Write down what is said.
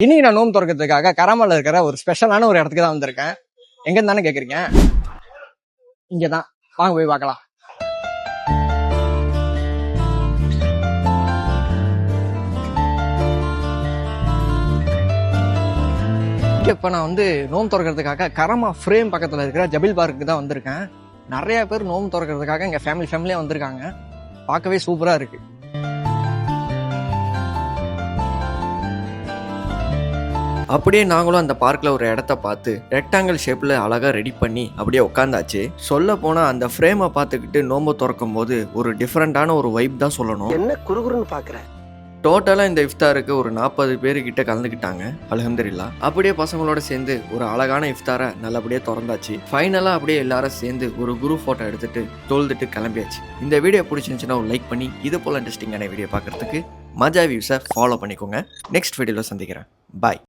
இன்னைக்கு நான் நோம்பு திறக்கிறதுக்காக கராமல்ல இருக்கிற ஒரு ஸ்பெஷலான ஒரு இடத்துக்கு தான் வந்திருக்கேன். எங்க இருந்தானே கேக்குறீங்க? இங்கதான், வாங்க போய் பார்க்கலாம். இப்ப நான் நோம்பு திறக்கிறதுக்காக கராமா ஃப்ரேம் பக்கத்துல இருக்கிற ஜபில் பார்க்கு தான் வந்திருக்கேன். நிறைய பேர் நோம்பு திறக்கிறதுக்காக இங்க ஃபேமிலியா வந்திருக்காங்க. பார்க்கவே சூப்பரா இருக்கு. அப்படியே நாங்களும் அந்த பார்க்கில் ஒரு இடத்த பார்த்து ரெக்டாங்கிள் ஷேப்பில் அழகாக ரெடி பண்ணி அப்படியே உட்காந்தாச்சு. சொல்ல போனால் அந்த ஃப்ரேமை பார்த்துக்கிட்டு நோம்பு திறக்கும் போது ஒரு டிஃப்ரெண்ட்டான ஒரு வைப் தான் சொல்லணும். என்ன குறுகுறுன்னு பார்க்குறேன். டோட்டலாக இந்த இஃப்தாருக்கு ஒரு 40 பேருக்கிட்ட கலந்துக்கிட்டாங்க. அல்ஹம்துலில்லாஹ். அப்படியே பசங்களோட சேர்ந்து ஒரு அழகான இஃப்தாரை நல்லபடியாக திறந்தாச்சு. ஃபைனலாக அப்படியே எல்லாரும் சேர்ந்து ஒரு குரூப் ஃபோட்டோ எடுத்துட்டு தொழுதுட்டு கிளம்பியாச்சு. இந்த வீடியோ பிடிச்சிருந்துச்சுன்னா ஒரு லைக் பண்ணி இது போல் இன்ட்ரெஸ்டிங்கான வீடியோ பார்க்குறதுக்கு மஜா வியூஸை ஃபாலோ பண்ணிக்கோங்க. நெக்ஸ்ட் வீடியோவில் சந்திக்கிறேன். பாய்.